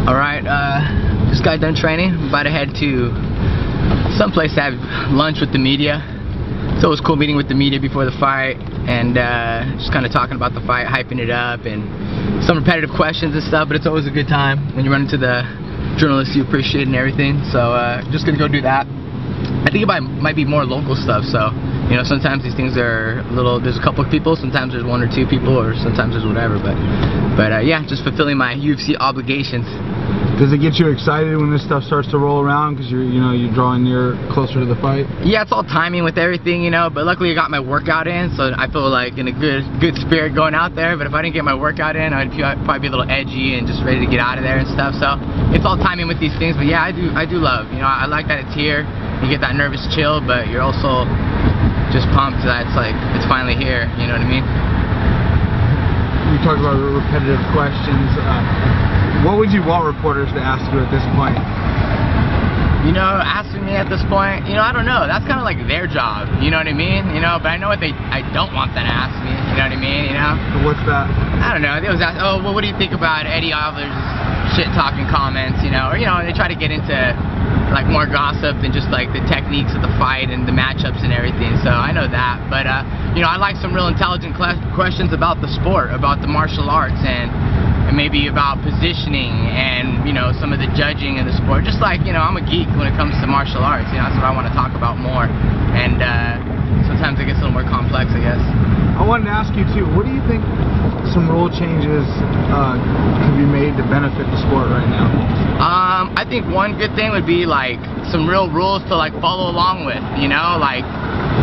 Alright, just got done training. I'm about to head to someplace to have lunch with the media. It's always cool meeting with the media before the fight and just kind of talking about the fight, hyping it up, and some repetitive questions and stuff, but it's always a good time when you run into the journalists you appreciate and everything. So just gonna go do that. I think it might be more local stuff, so you know, sometimes these things are a little, there's a couple of people, sometimes there's one or two people, or sometimes there's whatever, but yeah, just fulfilling my UFC obligations. Does it get you excited when this stuff starts to roll around because you're drawing near closer to the fight? Yeah, it's all timing with everything, you know, but luckily I got my workout in, so I feel like in a good spirit going out there. But if I didn't get my workout in, I'd probably be a little edgy and just ready to get out of there and stuff. So it's all timing with these things, but yeah, I do love, you know, I like that it's here. You get that nervous chill, but you're also just pumped that it's finally here, you know what I mean? You talked about repetitive questions. What would you want reporters to ask you at this point? You know, asking me at this point, you know, I don't know. That's kind of like their job, you know what I mean? You know, but I know what I don't want them to ask me, you know what I mean? You know? What's that? I don't know. They always ask, oh, well, what do you think about Eddie Alvarez's shit-talking comments, you know? Or, you know, they try to get into like more gossip than just like the techniques of the fight and the matchups and everything. So I know that, but you know, I like some real intelligent questions about the sport, about the martial arts, and maybe about positioning and, you know, some of the judging in the sport. Just like, you know, I'm a geek when it comes to martial arts, you know, that's what I want to talk about more, and sometimes it gets a little more complex, I guess. I wanted to ask you too, what do you think some rule changes could be made to benefit the sport right now? I think one good thing would be like some real rules to like follow along with, you know, like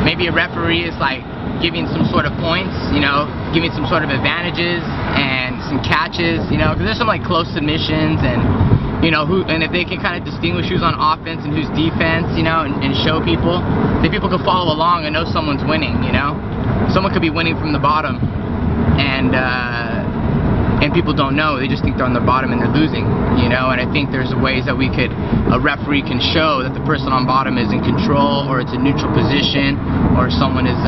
maybe a referee is like giving some sort of points, you know, giving some sort of advantages and some catches, you know, because there's some like close submissions, and you know, and if they can kind of distinguish who's on offense and who's defense, you know, and show people, then people can follow along and know someone's winning, you know. Someone could be winning from the bottom, and people don't know. They just think they're on the bottom and they're losing, you know. And I think there's ways that a referee can show that the person on bottom is in control, or it's a neutral position, or someone is,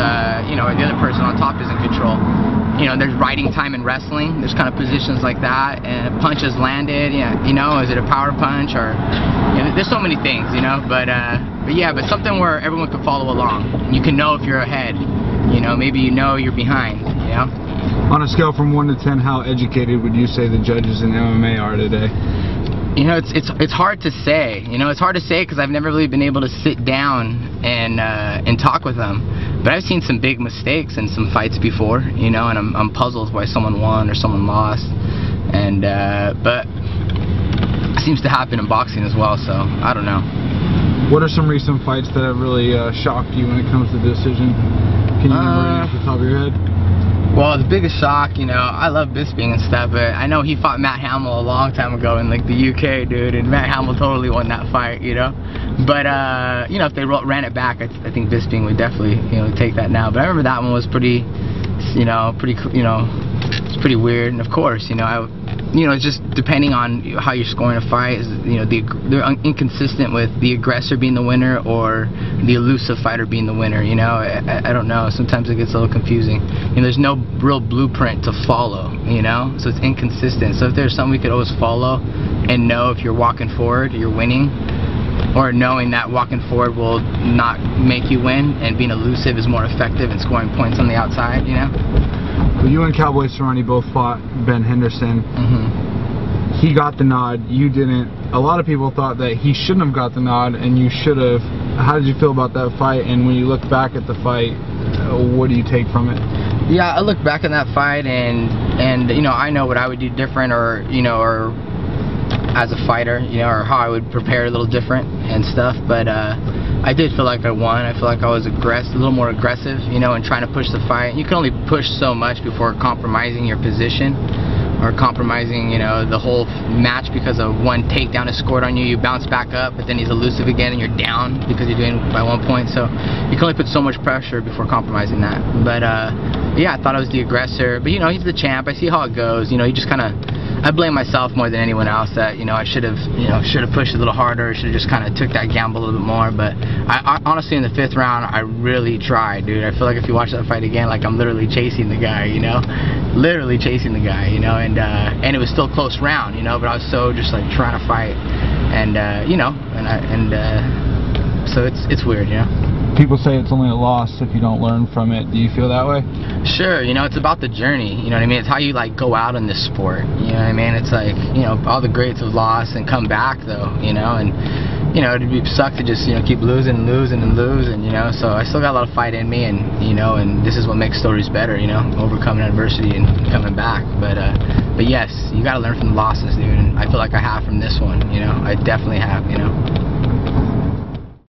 you know, or the other person on top is in control. You know, there's riding time in wrestling. There's kind of positions like that, and punches landed. Yeah, you know, is it a power punch, or you know, there's so many things, you know. But yeah, but something where everyone can follow along. You can know if you're ahead. You know, maybe you know you're behind. You know. On a scale from 1 to 10, how educated would you say the judges in MMA are today? You know, it's hard to say. You know, it's hard to say because I've never really been able to sit down and talk with them. But I've seen some big mistakes in some fights before. You know, and I'm puzzled why someone won or someone lost. And but it seems to happen in boxing as well. So I don't know. What are some recent fights that have really shocked you when it comes to decision? Can you remember off the top of your head? Well, the biggest shock, you know, I love Bisping and stuff, but I know he fought Matt Hamill a long time ago in like the UK, dude, and Matt Hamill totally won that fight, you know. But you know, if they ran it back, I think Bisping would definitely, you know, take that now. But I remember that one was pretty, you know, it's pretty weird. And of course, you know, it's just depending on how you're scoring a fight. You know, they're inconsistent with the aggressor being the winner or the elusive fighter being the winner. You know, I don't know. Sometimes it gets a little confusing. You know, there's no real blueprint to follow. You know, so it's inconsistent. So if there's something we could always follow and know if you're walking forward, you're winning, or knowing that walking forward will not make you win and being elusive is more effective in scoring points on the outside. You know. Well, you and Cowboy Cerrone both fought Ben Henderson. Mm-hmm. He got the nod, you didn't. A lot of people thought that he shouldn't have got the nod and you should have. How did you feel about that fight? And when you look back at the fight, what do you take from it? Yeah, I look back at that fight and you know, I know what I would do different, or you know, or as a fighter, you know, or how I would prepare a little different and stuff. But I did feel like I won. I feel like I was a little more aggressive, you know, and trying to push the fight. You can only push so much before compromising your position, or compromising, you know, the whole match because of one takedown is scored on you. You bounce back up, but then he's elusive again, and you're down because you're doing by 1 point. So you can only put so much pressure before compromising that. But yeah, I thought I was the aggressor, but you know, he's the champ. I see how it goes. You know, he just kind of, I blame myself more than anyone else that, you know, I should have pushed a little harder. Should have just kind of took that gamble a little bit more. But I honestly, in the 5th round, I really tried, dude. I feel like if you watch that fight again, like I'm literally chasing the guy, you know, literally chasing the guy, you know, and it was still a close round, you know, but I was so just like trying to fight, and you know, so it's weird, you know. People say it's only a loss if you don't learn from it. Do you feel that way? Sure, you know, it's about the journey, you know what I mean? It's how you, like, go out in this sport, you know what I mean? It's like, you know, all the greats have lost and come back, though, you know, and, you know, it'd be suck to just, you know, keep losing, you know, so I still got a lot of fight in me, and, you know, and this is what makes stories better, you know, overcoming adversity and coming back, but yes, you gotta learn from the losses, dude, and I feel like I have from this one, you know, I definitely have, you know.